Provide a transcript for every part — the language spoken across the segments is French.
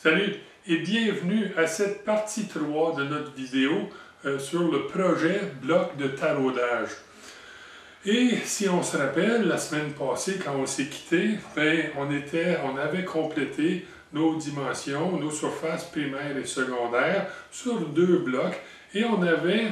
Salut et bienvenue à cette partie 3 de notre vidéo sur le projet bloc de taraudage. Et si on se rappelle, la semaine passée, quand on s'est quitté, on avait complété nos dimensions, nos surfaces primaires et secondaires sur 2 blocs et on avait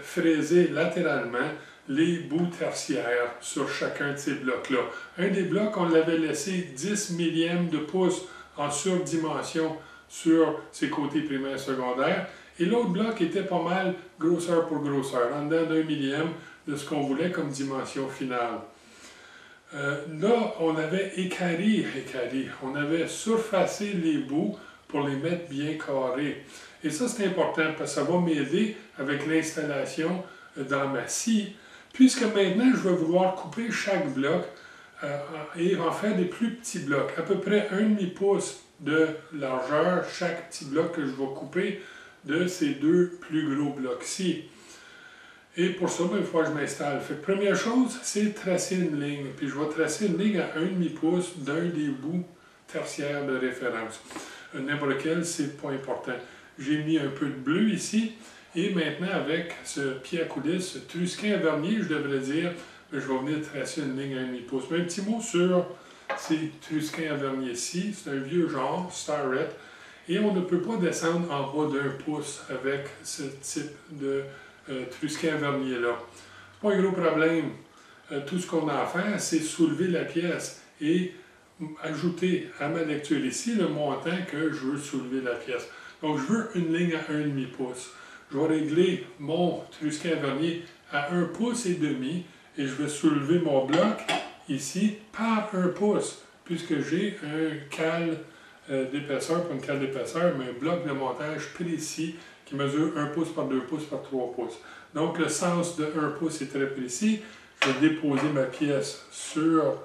fraisé latéralement les bouts tertiaires sur chacun de ces blocs-là. Un des blocs, on l'avait laissé 10 millièmes de pouce en surdimension sur ses côtés primaires et secondaires, et l'autre bloc était pas mal grosseur pour grosseur, en dedans d'1 millième de ce qu'on voulait comme dimension finale. Là, on avait on avait surfacé les bouts pour les mettre bien carrés. Et ça, c'est important parce que ça va m'aider avec l'installation dans ma scie, puisque maintenant, je vais vouloir couper chaque bloc et en faire des plus petits blocs, à peu près 1,5 pouce de largeur, chaque petit bloc que je vais couper de ces 2 plus gros blocs-ci. Et pour ça, il faut que je m'installe. Première chose, c'est tracer une ligne. Puis je vais tracer une ligne à 1,5 pouce d'un des bouts tertiaires de référence. N'importe quel, c'est pas important. J'ai mis un peu de bleu ici. Et maintenant, avec ce pied à coulisse, ce trusquin à vernier, je devrais dire, je vais venir tracer une ligne à 1,5 pouce. Mais un petit mot sur ces trusquins à vernier-ci. C'est un vieux genre, Starrett. Et on ne peut pas descendre en bas d'1 pouce avec ce type de trusquin à vernier-là. C'est pas un gros problème. Tout ce qu'on a à faire, c'est soulever la pièce et ajouter à ma lecture ici le montant que je veux soulever la pièce. Donc, je veux une ligne à 1,5 pouce. Je vais régler mon trusquin à vernier à 1,5 pouce et je vais soulever mon bloc ici par 1 pouce, puisque j'ai un cale d'épaisseur, pas une cale d'épaisseur, mais un bloc de montage précis qui mesure 1 pouce par 2 pouces par 3 pouces. Donc, le sens de 1 pouce est très précis. Je vais déposer ma pièce sur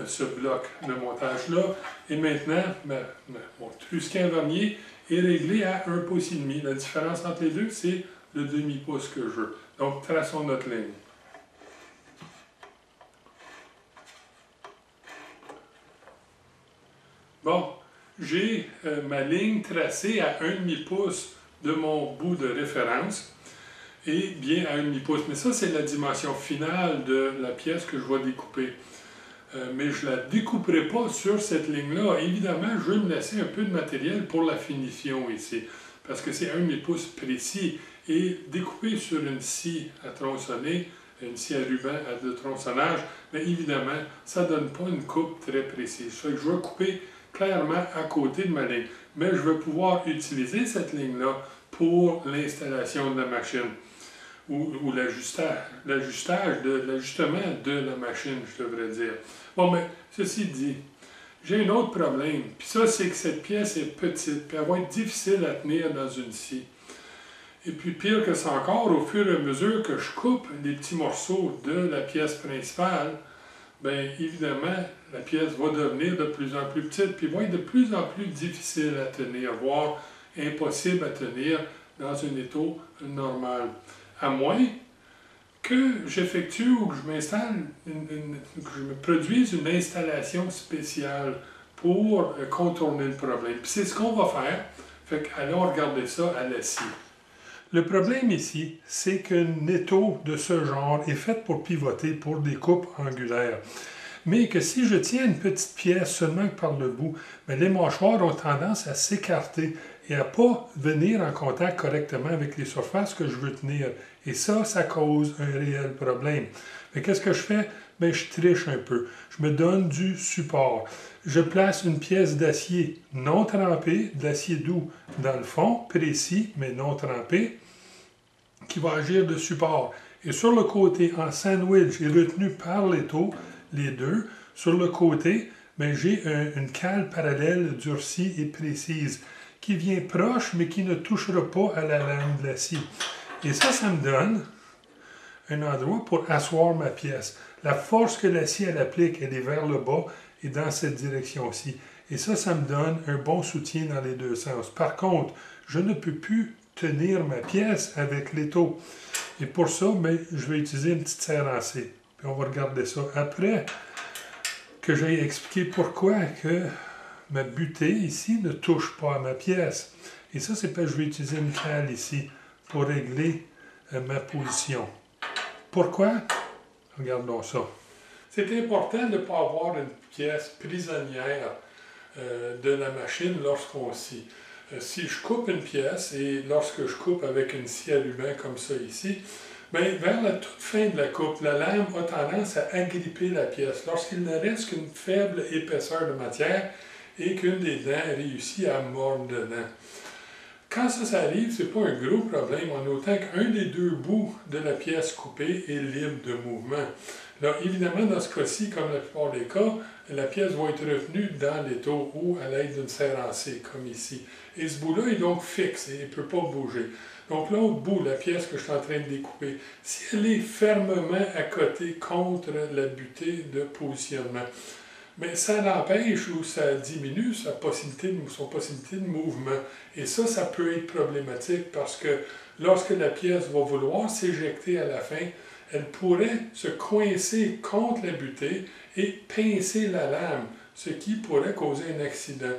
ce bloc de montage-là. Et maintenant, mon trusquin à vernier est réglé à 1 pouce et demi. La différence entre les deux, c'est le demi-pouce que je veux. Donc, traçons notre ligne. Bon, j'ai ma ligne tracée à 1,5 pouce de mon bout de référence et bien à 1,5 pouce. Mais ça, c'est la dimension finale de la pièce que je vais découper. Mais je ne la découperai pas sur cette ligne-là. Évidemment, je vais me laisser un peu de matériel pour la finition ici, parce que c'est 1,5 pouce précis. Et découper sur une scie à tronçonner, une scie à ruban de tronçonnage, mais évidemment, ça ne donne pas une coupe très précise. Ça fait que je vais couper clairement à côté de ma ligne. Mais je vais pouvoir utiliser cette ligne-là pour l'installation de la machine ou l'ajustement de la machine, je devrais dire. Bon, mais ceci dit, j'ai un autre problème. Puis ça, c'est que cette pièce est petite, puis elle va être difficile à tenir dans une scie. Et puis pire que ça encore, au fur et à mesure que je coupe les petits morceaux de la pièce principale, bien évidemment, la pièce va devenir de plus en plus petite, puis va être de plus en plus difficile à tenir, voire impossible à tenir dans un étau normal. À moins que j'effectue ou que je m'installe, que je me produise une installation spéciale pour contourner le problème. Puis c'est ce qu'on va faire. Fait qu'allons regarder ça à la scie. Le problème ici, c'est qu'un étau de ce genre est fait pour pivoter pour des coupes angulaires. Mais que si je tiens une petite pièce seulement par le bout, bien, les mâchoires ont tendance à s'écarter et à ne pas venir en contact correctement avec les surfaces que je veux tenir. Et ça cause un réel problème. Mais qu'est-ce que je fais? Bien, je triche un peu. Je me donne du support. Je place une pièce d'acier non trempé, de l'acier doux dans le fond, précis, mais non trempé, qui va agir de support. Et sur le côté, en sandwich et retenu par l'étau, les deux, sur le côté, j'ai une cale parallèle durcie et précise qui vient proche, mais qui ne touchera pas à la lame de la scie. Et ça me donne un endroit pour asseoir ma pièce. La force que la scie elle applique, elle est vers le bas et dans cette direction-ci. Et ça me donne un bon soutien dans les deux sens. Par contre, je ne peux plus tenir ma pièce avec l'étau. Et pour ça, je vais utiliser une petite serre en C. Puis on va regarder ça après que j'ai expliqué pourquoi que ma butée ici ne touche pas à ma pièce. Et ça, c'est parce que je vais utiliser une cale ici pour régler ma position. Pourquoi? Regardons ça. C'est important de ne pas avoir une pièce prisonnière de la machine lorsqu'on scie. Si je coupe une pièce, et lorsque je coupe avec une scie à ruban comme ça ici, bien, vers la toute fin de la coupe, la lame a tendance à agripper la pièce lorsqu'il ne reste qu'une faible épaisseur de matière et qu'une des dents réussit à mordre dedans. Quand ça arrive, ce n'est pas un gros problème, en autant qu'un des deux bouts de la pièce coupée est libre de mouvement. Là, évidemment, dans ce cas-ci, comme la plupart des cas, la pièce va être retenue dans l'étau ou à l'aide d'une serre en C, comme ici. Et ce bout-là est donc fixe et il ne peut pas bouger. Donc l'autre bout, la pièce que je suis en train de découper, si elle est fermement accotée contre la butée de positionnement, mais ça l'empêche ou ça diminue son possibilité de mouvement. Et ça peut être problématique parce que lorsque la pièce va vouloir s'éjecter à la fin, elle pourrait se coincer contre la butée et pincer la lame, ce qui pourrait causer un accident.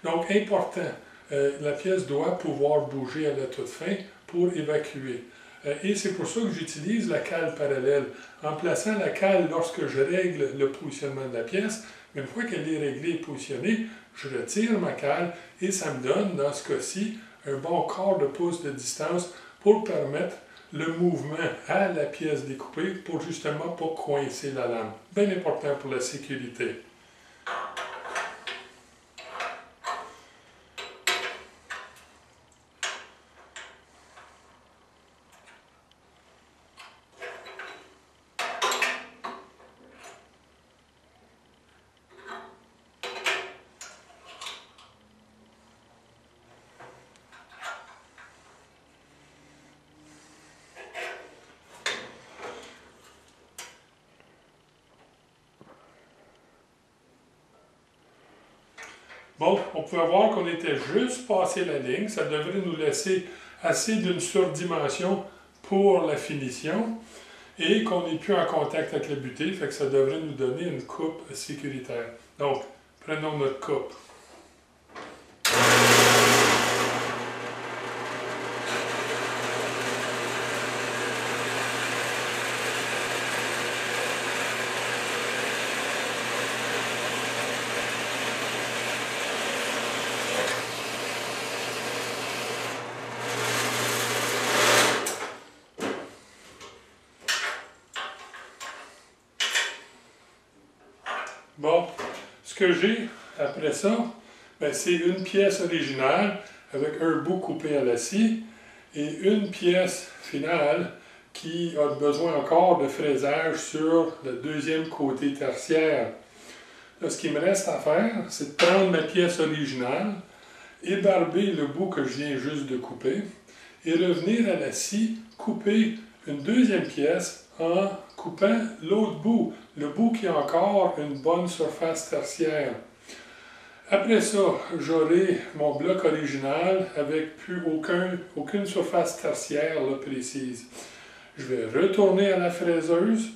Donc, important, la pièce doit pouvoir bouger à la toute fin pour évacuer. Et c'est pour ça que j'utilise la cale parallèle. En plaçant la cale lorsque je règle le positionnement de la pièce, une fois qu'elle est réglée et positionnée, je retire ma cale et ça me donne, dans ce cas-ci, un bon quart de pouce de distance pour permettre le mouvement à la pièce découpée pour justement pas coincer la lame. Bien important pour la sécurité. Bon, on pouvait voir qu'on était juste passé la ligne. Ça devrait nous laisser assez d'une surdimension pour la finition et qu'on n'est plus en contact avec la butée, fait que ça devrait nous donner une coupe sécuritaire. Donc, prenons notre coupe. Bon, ce que j'ai après ça, c'est une pièce originale avec un bout coupé à la scie et une pièce finale qui a besoin encore de fraisage sur le deuxième côté tertiaire. Là, ce qui me reste à faire, c'est de prendre ma pièce originale, ébarber le bout que je viens juste de couper et revenir à la scie, couper une deuxième pièce en coupant l'autre bout, le bout qui a encore une bonne surface tertiaire. Après ça, j'aurai mon bloc original avec plus aucune surface tertiaire là, précise. Je vais retourner à la fraiseuse.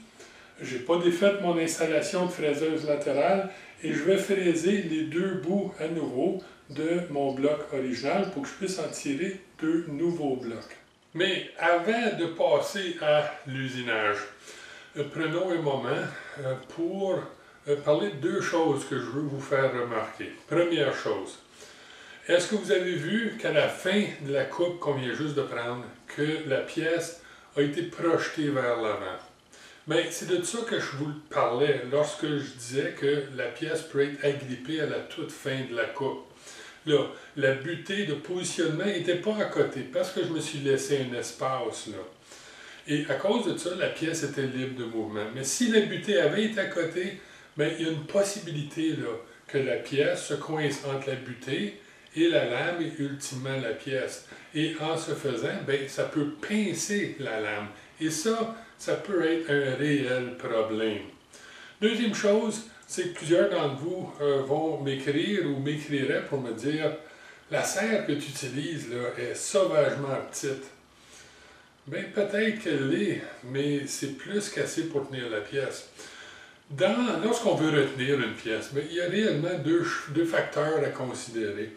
Je n'ai pas défait mon installation de fraiseuse latérale et je vais fraiser les deux bouts à nouveau de mon bloc original pour que je puisse en tirer deux nouveaux blocs. Mais avant de passer à l'usinage, prenons un moment pour parler de deux choses que je veux vous faire remarquer. Première chose, est-ce que vous avez vu qu'à la fin de la coupe qu'on vient juste de prendre, que la pièce a été projetée vers l'avant? Bien, c'est de ça que je vous parlais lorsque je disais que la pièce peut être agrippée à la toute fin de la coupe. Là, la butée de positionnement n'était pas à côté parce que je me suis laissé un espace là. Et à cause de ça, la pièce était libre de mouvement. Mais si la butée avait été à côté, bien, il y a une possibilité là, que la pièce se coince entre la butée et la lame et ultimement la pièce. Et en ce faisant, bien, ça peut pincer la lame. Et ça peut être un réel problème. Deuxième chose, c'est que plusieurs d'entre vous vont m'écrire ou m'écriraient pour me dire « La serre que tu utilises là, est sauvagement petite. » Bien, peut-être qu'elle l'est, mais c'est plus qu'assez pour tenir la pièce. Lorsqu'on veut retenir une pièce, il y a réellement deux facteurs à considérer.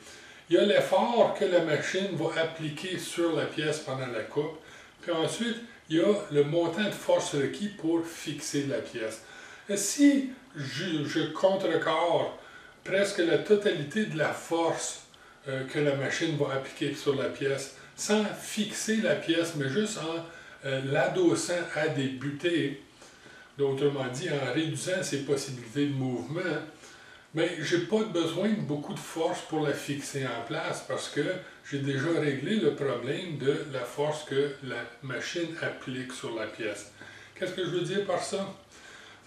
Il y a l'effort que la machine va appliquer sur la pièce pendant la coupe, puis ensuite, il y a le montant de force requis pour fixer la pièce. Et si je contrecarre presque la totalité de la force que la machine va appliquer sur la pièce, sans fixer la pièce, mais juste en l'adossant à des butées, autrement dit, en réduisant ses possibilités de mouvement, mais je n'ai pas besoin de beaucoup de force pour la fixer en place parce que j'ai déjà réglé le problème de la force que la machine applique sur la pièce. Qu'est-ce que je veux dire par ça?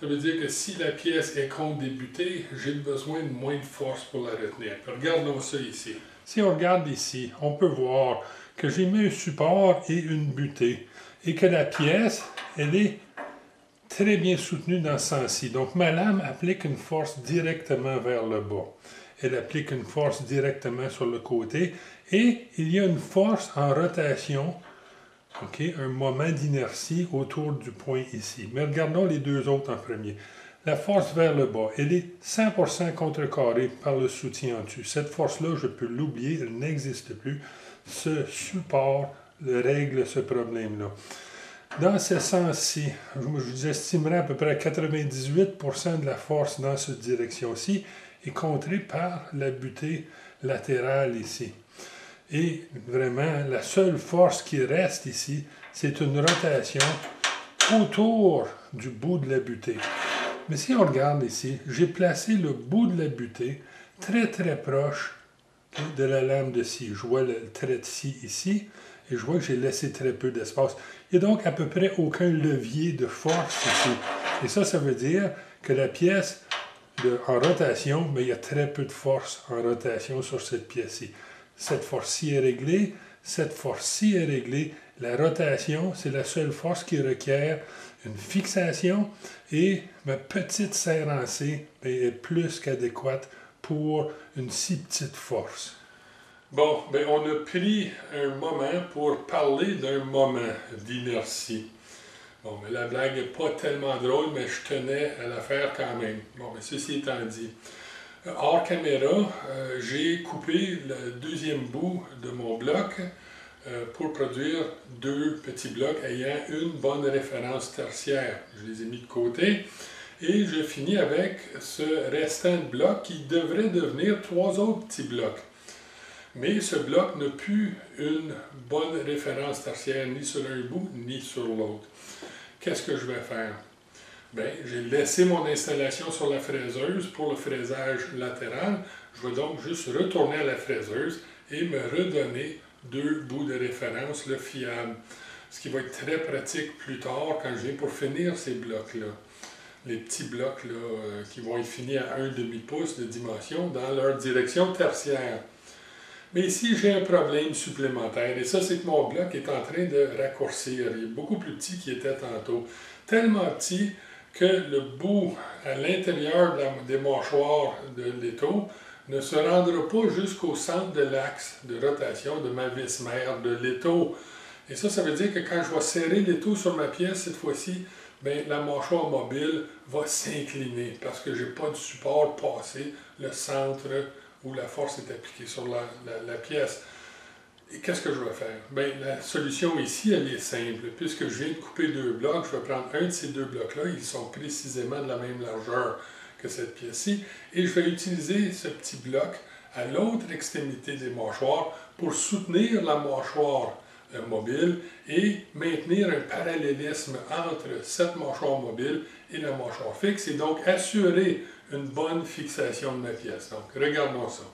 Ça veut dire que si la pièce est contre des butées, j'ai besoin de moins de force pour la retenir. Regardons ça ici. Si on regarde ici, on peut voir que j'ai mis un support et une butée et que la pièce, elle est très bien soutenue dans ce sens-ci. Donc, ma lame applique une force directement vers le bas. Elle applique une force directement sur le côté et il y a une force en rotation, un moment d'inertie autour du point ici. Mais regardons les deux autres en premier. La force vers le bas, elle est 100% contrecarrée par le soutien en dessus. Cette force-là, je peux l'oublier, elle n'existe plus. Ce support règle ce problème-là. Dans ce sens-ci, je vous estimerais à peu près 98% de la force dans cette direction-ci est contrée par la butée latérale ici. Et vraiment, la seule force qui reste ici, c'est une rotation autour du bout de la butée. Mais si on regarde ici, j'ai placé le bout de la butée très très proche de la lame de scie. Je vois le trait de scie ici et je vois que j'ai laissé très peu d'espace. Il n'y a donc à peu près aucun levier de force ici. Et ça veut dire que la pièce en rotation, mais il y a très peu de force en rotation sur cette pièce-ci. Cette force-ci est réglée, cette force-ci est réglée. La rotation, c'est la seule force qui requiert une fixation et ma petite serre en C est plus qu'adéquate pour une si petite force. Bon, on a pris un moment pour parler d'un moment d'inertie. Bon, mais la blague n'est pas tellement drôle, mais je tenais à la faire quand même. Bon, mais ceci étant dit, hors caméra, j'ai coupé le deuxième bout de mon bloc pour produire deux petits blocs ayant une bonne référence tertiaire. Je les ai mis de côté et je finis avec ce restant de bloc qui devrait devenir trois autres petits blocs. Mais ce bloc n'a plus une bonne référence tertiaire ni sur un bout ni sur l'autre. Qu'est-ce que je vais faire? J'ai laissé mon installation sur la fraiseuse pour le fraisage latéral. Je vais donc juste retourner à la fraiseuse et me redonner deux bouts de référence fiables. Ce qui va être très pratique plus tard quand je viens pour finir ces blocs-là. Les petits blocs qui vont être finis à 1/2 pouce de dimension dans leur direction tertiaire. Mais ici, j'ai un problème supplémentaire. Et ça, c'est que mon bloc est en train de raccourcir. Il est beaucoup plus petit qu'il était tantôt. Tellement petit que le bout à l'intérieur des mâchoires de l'étau ne se rendra pas jusqu'au centre de l'axe de rotation de ma vis mère de l'étau. Et ça veut dire que quand je vais serrer l'étau sur ma pièce, cette fois-ci, la mâchoire mobile va s'incliner parce que je n'ai pas de support passé le centre où la force est appliquée sur la pièce. Et qu'est-ce que je vais faire? La solution ici, elle est simple. Puisque je viens de couper deux blocs, je vais prendre un de ces deux blocs-là. Ils sont précisément de la même largeur que cette pièce-ci. Et je vais utiliser ce petit bloc à l'autre extrémité des mâchoires pour soutenir la mâchoire mobile et maintenir un parallélisme entre cette mâchoire mobile et la mâchoire fixe et donc assurer une bonne fixation de ma pièce. Donc, regardons ça.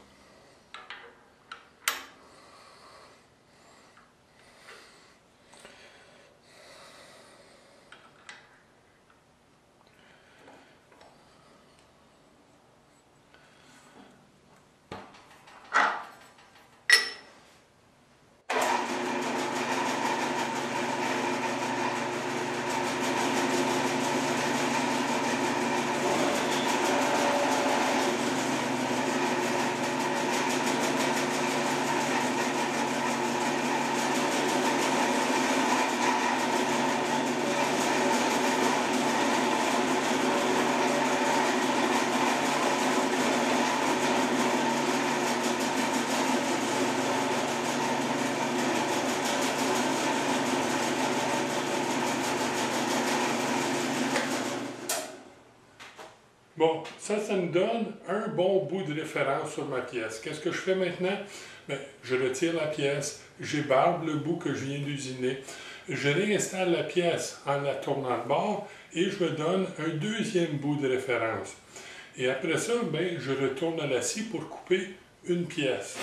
Bon, ça me donne un bon bout de référence sur ma pièce. Qu'est-ce que je fais maintenant? Bien, je retire la pièce, j'ébarbe le bout que je viens d'usiner, je réinstalle la pièce en la tournant de bord et je me donne un deuxième bout de référence. Et après ça, bien, je retourne à la scie pour couper une pièce.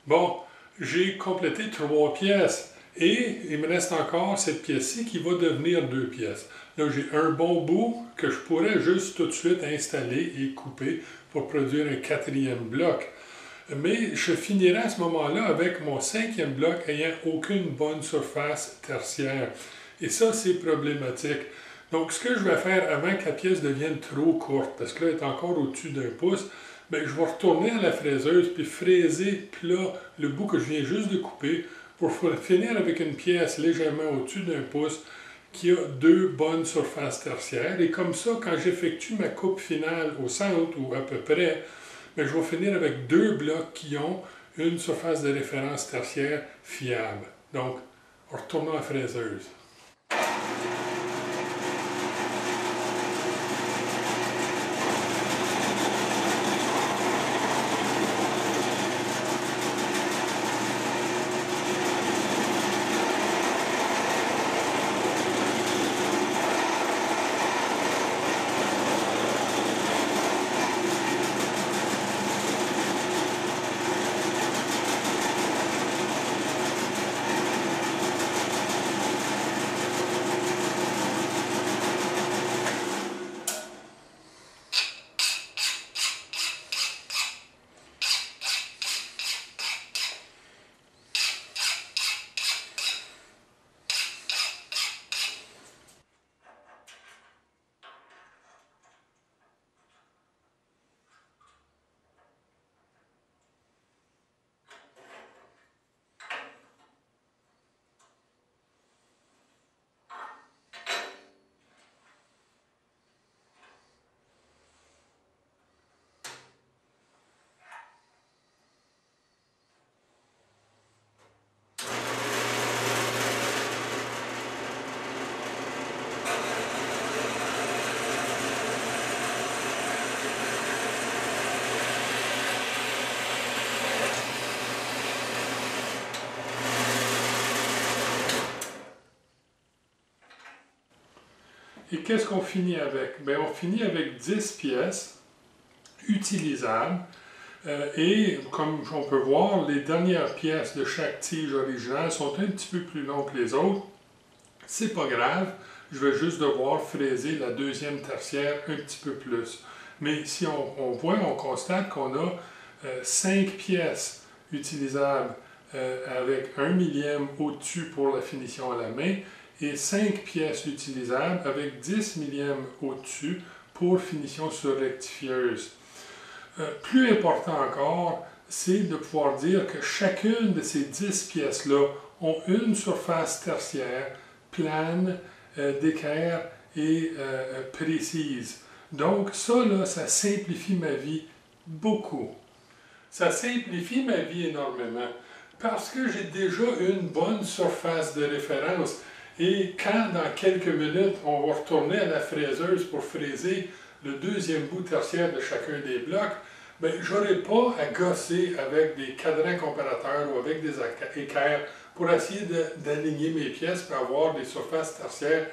Bon, j'ai complété 3 pièces et il me reste encore cette pièce-ci qui va devenir 2 pièces. Là, j'ai un bon bout que je pourrais juste tout de suite installer et couper pour produire un 4e bloc. Mais je finirai à ce moment-là avec mon 5e bloc ayant aucune bonne surface tertiaire. Et ça, c'est problématique. Donc, ce que je vais faire avant que la pièce devienne trop courte, parce que là, elle est encore au-dessus d'1 pouce, bien, je vais retourner à la fraiseuse puis fraiser plat le bout que je viens juste de couper pour finir avec une pièce légèrement au-dessus d'1 pouce qui a 2 bonnes surfaces tertiaires. Et comme ça, quand j'effectue ma coupe finale au centre ou à peu près, bien, je vais finir avec 2 blocs qui ont une surface de référence tertiaire fiable. Donc, retournons à la fraiseuse. Et qu'est-ce qu'on finit avec? Bien, on finit avec 10 pièces utilisables. Et comme on peut voir, les dernières pièces de chaque tige originale sont un petit peu plus longues que les autres. C'est pas grave, je vais juste devoir fraiser la 2e tertiaire un petit peu plus. Mais si on voit, on constate qu'on a 5 pièces utilisables avec 1 millième au-dessus pour la finition à la main et 5 pièces utilisables avec 10 millièmes au-dessus pour finition sur rectifieuse. Plus important encore, c'est de pouvoir dire que chacune de ces 10 pièces-là ont une surface tertiaire plane, d'équerre et précise. Donc ça, là, ça simplifie ma vie beaucoup. Ça simplifie ma vie énormément parce que j'ai déjà une bonne surface de référence. Et quand, dans quelques minutes, on va retourner à la fraiseuse pour fraiser le 2e bout tertiaire de chacun des blocs, bien, je n'aurai pas à gosser avec des cadrans comparateurs ou avec des équerres pour essayer d'aligner mes pièces pour avoir des surfaces tertiaires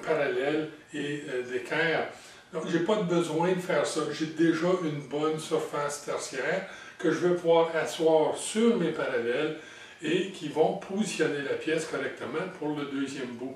parallèles et d'équerre. Donc, je n'ai pas besoin de faire ça. J'ai déjà une bonne surface tertiaire que je vais pouvoir asseoir sur mes parallèles et qui vont positionner la pièce correctement pour le 2e bout.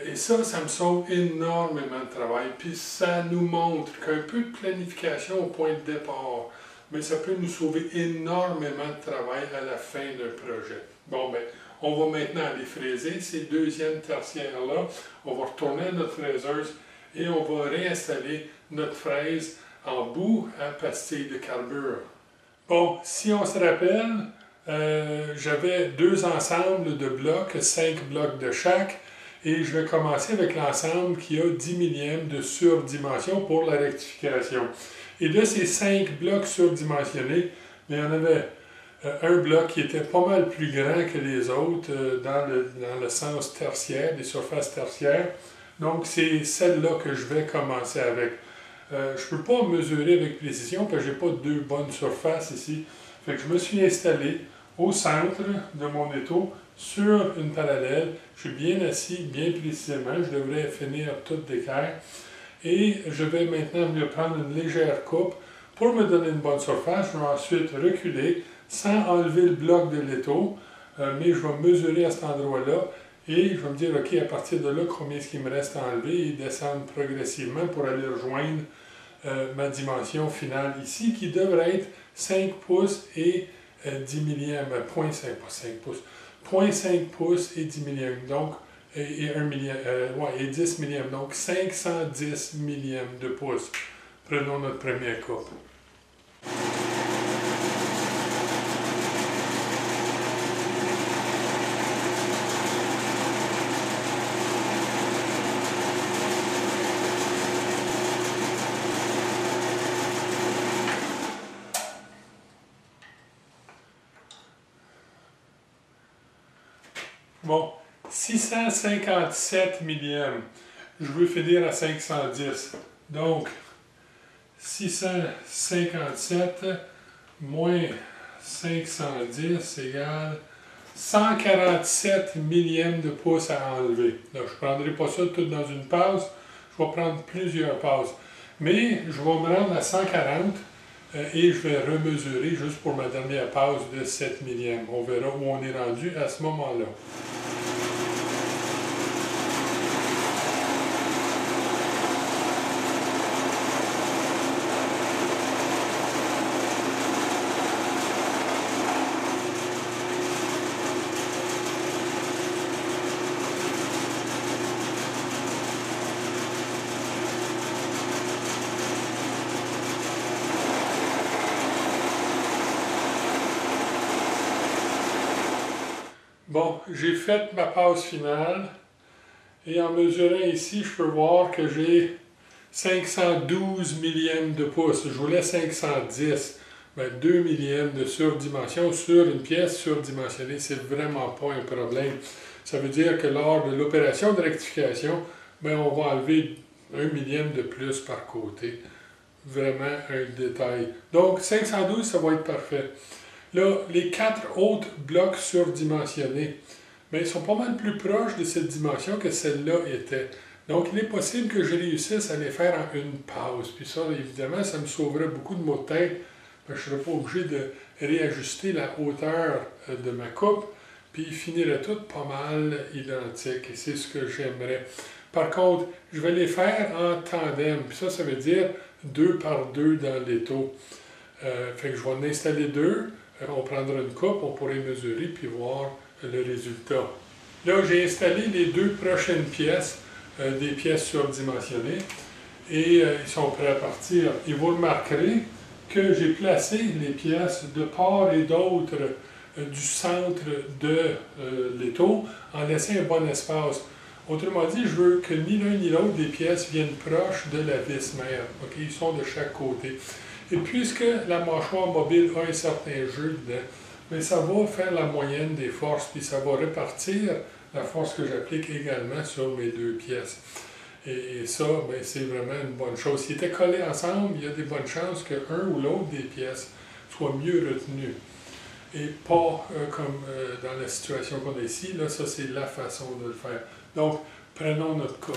Et ça, ça me sauve énormément de travail. Puis ça nous montre qu'un peu de planification au point de départ, mais ça peut nous sauver énormément de travail à la fin d'un projet. Bon, ben, on va maintenant aller fraiser ces 2e tertiaires-là. On va retourner à notre fraiseuse et on va réinstaller notre fraise en bout à pastille de carbure. Bon, si on se rappelle, j'avais 2 ensembles de blocs, 5 blocs de chaque, et je vais commencer avec l'ensemble qui a 10 millièmes de surdimension pour la rectification. Et de ces 5 blocs surdimensionnés, il y en avait un bloc qui était pas mal plus grand que les autres dans le sens tertiaire, des surfaces tertiaires. Donc, c'est celle-là que je vais commencer avec. Je ne peux pas mesurer avec précision parce que je n'ai pas deux bonnes surfaces ici. Fait que je me suis installé au centre de mon étau sur une parallèle. Je suis bien assis, bien précisément. Je devrais finir toute d'équerre. Et je vais maintenant me prendre une légère coupe pour me donner une bonne surface. Je vais ensuite reculer sans enlever le bloc de l'étau, mais je vais mesurer à cet endroit-là et je vais me dire, OK, à partir de là, combien est-ce qu'il me reste à enlever et descendre progressivement pour aller rejoindre ma dimension finale ici, qui devrait être 5 pouces et 10 millièmes, 0.5, pas 5 pouces, 0.5 pouces et 10 millièmes, donc, et 1 millième, ouais, et 10 millièmes, donc 510 millièmes de pouce. Prenons notre première coupe. Bon, 657 millièmes. Je veux finir à 510. Donc, 657 moins 510 égale 147 millièmes de pouce à enlever. Donc, je ne prendrai pas ça tout dans une passe. Je vais prendre plusieurs passes. Mais je vais me rendre à 140 et je vais remesurer juste pour ma dernière passe de 7 millièmes. On verra où on est rendu à ce moment-là. Bon, j'ai fait ma passe finale et en mesurant ici, je peux voir que j'ai 512 millièmes de pouce. Je voulais 510, mais 2 millièmes de surdimension sur une pièce surdimensionnée, c'est vraiment pas un problème. Ça veut dire que lors de l'opération de rectification, bien, on va enlever 1 millième de plus par côté. Vraiment un détail. Donc 512, ça va être parfait. Là, les 4 autres blocs surdimensionnés, bien, ils sont pas mal plus proches de cette dimension que celle-là était. Donc, il est possible que je réussisse à les faire en une passe. Puis ça, évidemment, ça me sauverait beaucoup de maux de tête. Je ne serais pas obligé de réajuster la hauteur de ma coupe. Puis, ils finiraient toutes pas mal identiques. Et c'est ce que j'aimerais. Par contre, je vais les faire en tandem. Puis ça veut dire 2 par 2 dans l'étau. Fait que je vais en installer 2. On prendra une coupe, on pourrait mesurer puis voir le résultat. Là, j'ai installé les 2 prochaines pièces, des pièces surdimensionnées, et ils sont prêts à partir. Et vous remarquerez que j'ai placé les pièces de part et d'autre du centre de l'étau en laissant un bon espace. Autrement dit, je veux que ni l'un ni l'autre des pièces viennent proches de la vis mère. Okay? Ils sont de chaque côté. Et puisque la mâchoire mobile a un certain jeu dedans, mais ça va faire la moyenne des forces, puis ça va répartir la force que j'applique également sur mes 2 pièces. Et ça, ben, c'est vraiment une bonne chose. S'ils étaient collés ensemble, il y a des bonnes chances qu'un ou l'autre des pièces soit mieux retenu. Et pas comme dans la situation qu'on a ici. Là, ça, c'est la façon de le faire. Donc, prenons notre coupe.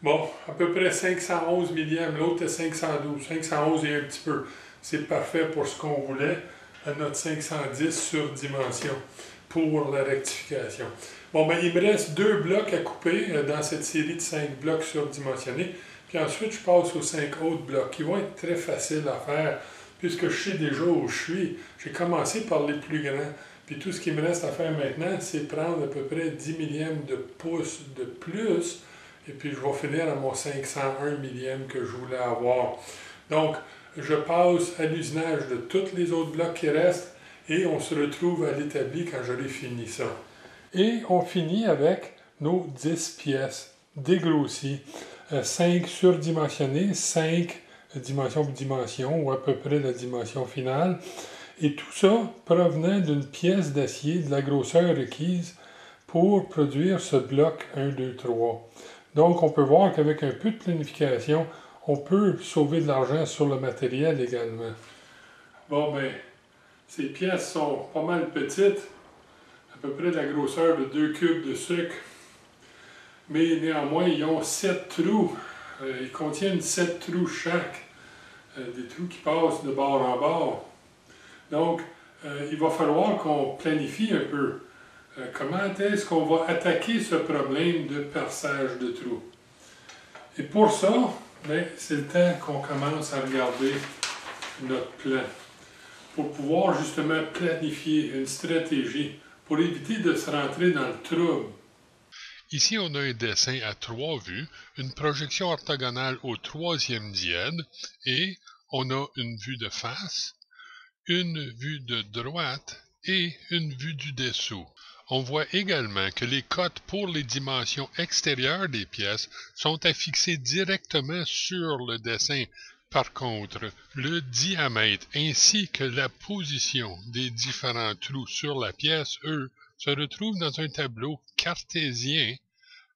Bon, à peu près 511 millièmes, l'autre est 512. 511 et un petit peu. C'est parfait pour ce qu'on voulait à notre 510 sur dimension pour la rectification. Bon, ben, il me reste 2 blocs à couper dans cette série de 5 blocs surdimensionnés. Puis ensuite, je passe aux 5 autres blocs qui vont être très faciles à faire puisque je sais déjà où je suis. J'ai commencé par les plus grands. Puis tout ce qui me reste à faire maintenant, c'est prendre à peu près 10 millièmes de pouce de plus. Et puis je vais finir à mon 501 millième que je voulais avoir. Donc, je passe à l'usinage de tous les autres blocs qui restent et on se retrouve à l'établi quand j'aurai fini ça. Et on finit avec nos 10 pièces dégrossies, 5 surdimensionnées, 5 dimension pour dimension, ou à peu près la dimension finale. Et tout ça provenant d'une pièce d'acier de la grosseur requise pour produire ce bloc 1, 2, 3. Donc, on peut voir qu'avec un peu de planification, on peut sauver de l'argent sur le matériel également. Bon, ben, ces pièces sont pas mal petites, à peu près de la grosseur de 2 cubes de sucre, mais néanmoins, ils ont 7 trous. Ils contiennent 7 trous chaque, des trous qui passent de bord en bord. Donc, il va falloir qu'on planifie un peu. Comment est-ce qu'on va attaquer ce problème de perçage de trous? Et pour ça, ben, c'est le temps qu'on commence à regarder notre plan pour pouvoir justement planifier une stratégie pour éviter de se rentrer dans le trouble. Ici, on a un dessin à 3 vues, une projection orthogonale au 3e diède, et on a une vue de face, une vue de droite et une vue du dessous. On voit également que les cotes pour les dimensions extérieures des pièces sont affixées directement sur le dessin. Par contre, le diamètre ainsi que la position des différents trous sur la pièce, eux, se retrouvent dans un tableau cartésien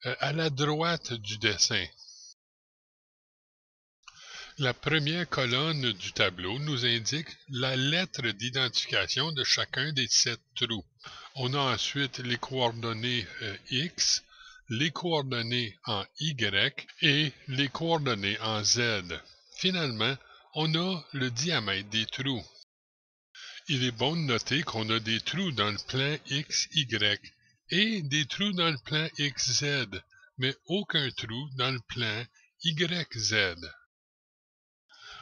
à la droite du dessin. La première colonne du tableau nous indique la lettre d'identification de chacun des 7 trous. On a ensuite les coordonnées X, les coordonnées en Y et les coordonnées en Z. Finalement, on a le diamètre des trous. Il est bon de noter qu'on a des trous dans le plan XY et des trous dans le plan XZ, mais aucun trou dans le plan YZ.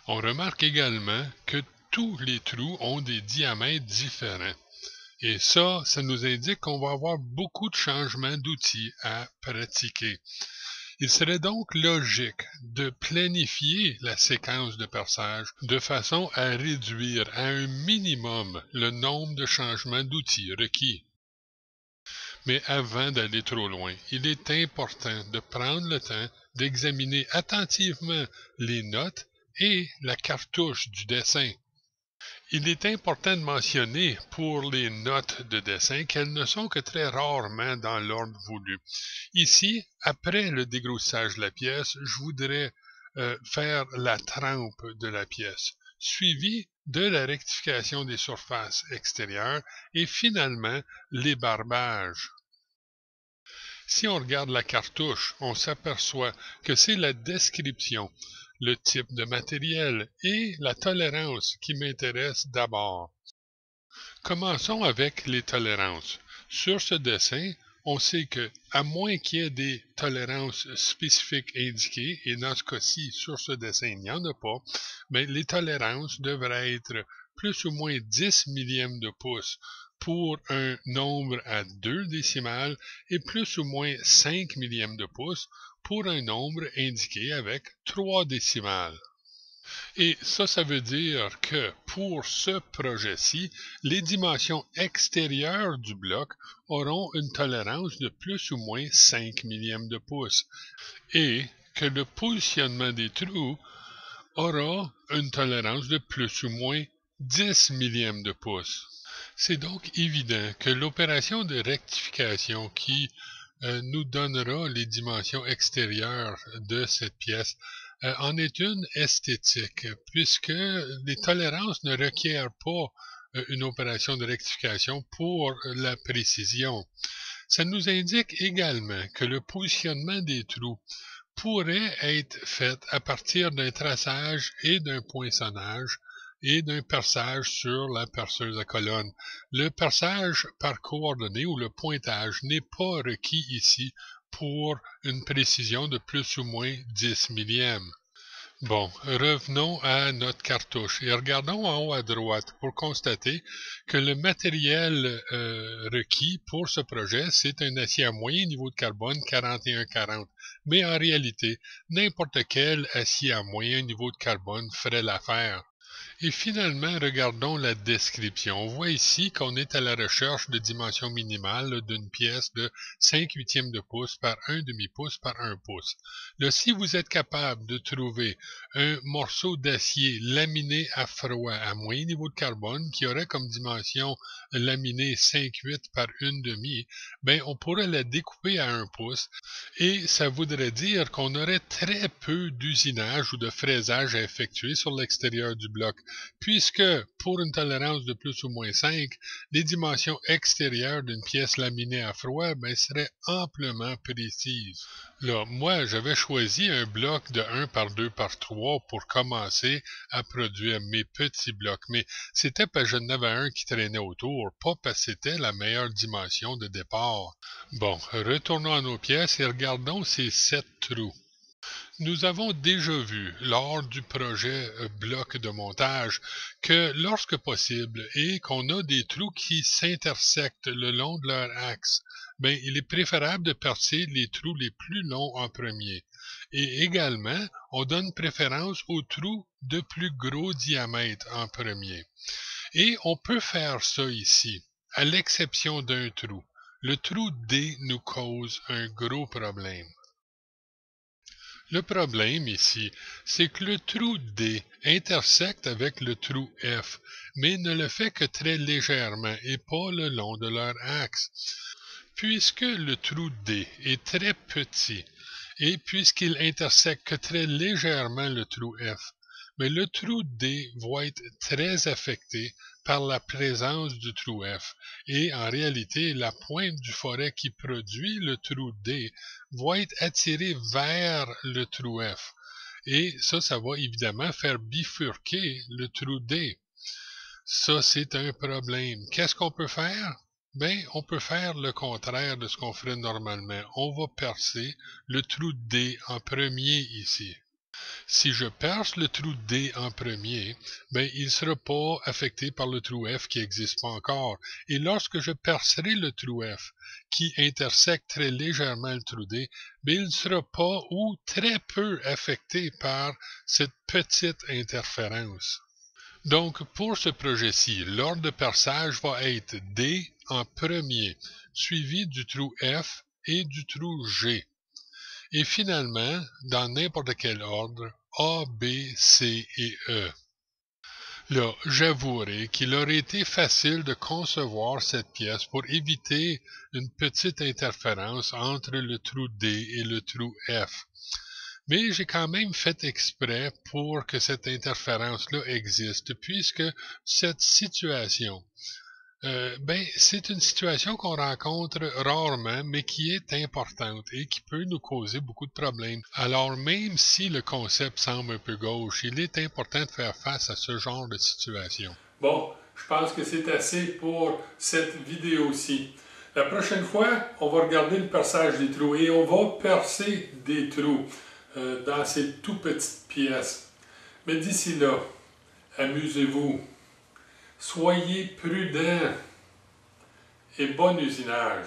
On remarque également que tous les trous ont des diamètres différents. Et ça nous indique qu'on va avoir beaucoup de changements d'outils à pratiquer. Il serait donc logique de planifier la séquence de perçage de façon à réduire à un minimum le nombre de changements d'outils requis. Mais avant d'aller trop loin, il est important de prendre le temps d'examiner attentivement les notes et la cartouche du dessin. Il est important de mentionner pour les notes de dessin qu'elles ne sont que très rarement dans l'ordre voulu. Ici, après le dégrossage de la pièce, je voudrais faire la trempe de la pièce, suivi de la rectification des surfaces extérieures et finalement l'ébarbage. Si on regarde la cartouche, on s'aperçoit que c'est la description, le type de matériel et la tolérance qui m'intéressent d'abord. Commençons avec les tolérances. Sur ce dessin, on sait que, à moins qu'il y ait des tolérances spécifiques indiquées, et dans ce cas-ci, sur ce dessin, il n'y en a pas, mais les tolérances devraient être plus ou moins 10 millièmes de pouce pour un nombre à 2 décimales et plus ou moins 5 millièmes de pouce pour un nombre indiqué avec 3 décimales. Et ça veut dire que pour ce projet-ci, les dimensions extérieures du bloc auront une tolérance de plus ou moins 5 millièmes de pouce et que le positionnement des trous aura une tolérance de plus ou moins 10 millièmes de pouce. C'est donc évident que l'opération de rectification qui nous donnera les dimensions extérieures de cette pièce en est une esthétique, puisque les tolérances ne requièrent pas une opération de rectification pour la précision. Ça nous indique également que le positionnement des trous pourrait être faite à partir d'un traçage et d'un poinçonnage et d'un perçage sur la perceuse à colonne. Le perçage par coordonnées ou le pointage n'est pas requis ici pour une précision de plus ou moins 10 millièmes. Bon, revenons à notre cartouche et regardons en haut à droite pour constater que le matériel requis pour ce projet, c'est un acier à moyen niveau de carbone 4140. Mais en réalité, n'importe quel acier à moyen niveau de carbone ferait l'affaire. Et finalement, regardons la description. On voit ici qu'on est à la recherche de dimensions minimales d'une pièce de 5/8 de pouce par 1/2 pouce par 1 pouce. Là, si vous êtes capable de trouver un morceau d'acier laminé à froid à moyen niveau de carbone qui aurait comme dimension laminée 5/8 par 1/2, ben on pourrait la découper à 1 pouce et ça voudrait dire qu'on aurait très peu d'usinage ou de fraisage à effectuer sur l'extérieur du bloc, puisque pour une tolérance de plus ou moins 5, les dimensions extérieures d'une pièce laminée à froid seraient amplement précises. Là, moi, j'avais choisi un bloc de 1 par 2 par 3 pour commencer à produire mes petits blocs, mais c'était parce que j'en avais un qui traînait autour, pas parce que c'était la meilleure dimension de départ. Bon, retournons à nos pièces et regardons ces 7 trous. Nous avons déjà vu, lors du projet bloc de montage, que lorsque possible et qu'on a des trous qui s'intersectent le long de leur axe, il est préférable de percer les trous les plus longs en premier. Et également, on donne préférence aux trous de plus gros diamètre en premier. Et on peut faire ça ici, à l'exception d'un trou. Le trou D nous cause un gros problème. Le problème ici, c'est que le trou D intersecte avec le trou F, mais ne le fait que très légèrement et pas le long de leur axe. Puisque le trou D est très petit et puisqu'il intersecte que très légèrement le trou F, le trou D va être très affecté par la présence du trou F. Et en réalité, la pointe du forêt qui produit le trou D va être attirée vers le trou F. Et ça va évidemment faire bifurquer le trou D. Ça, c'est un problème. Qu'est-ce qu'on peut faire? On peut faire le contraire de ce qu'on ferait normalement. On va percer le trou D en premier ici. Si je perce le trou D en premier, il ne sera pas affecté par le trou F qui n'existe pas encore. Et lorsque je percerai le trou F, qui intersecte très légèrement le trou D, il ne sera pas ou très peu affecté par cette petite interférence. Donc, pour ce projet-ci, l'ordre de perçage va être D en premier, suivi du trou F et du trou G. Et finalement, dans n'importe quel ordre, A, B, C et E. Là, j'avouerai qu'il aurait été facile de concevoir cette pièce pour éviter une petite interférence entre le trou D et le trou F. Mais j'ai quand même fait exprès pour que cette interférence-là existe, puisque cette situation, c'est une situation qu'on rencontre rarement, mais qui est importante et qui peut nous causer beaucoup de problèmes. Alors, même si le concept semble un peu gauche, il est important de faire face à ce genre de situation. Bon, je pense que c'est assez pour cette vidéo-ci. La prochaine fois, on va regarder le perçage des trous et on va percer des trous dans ces tout petites pièces. Mais d'ici là, amusez-vous. Soyez prudents et bon usinage.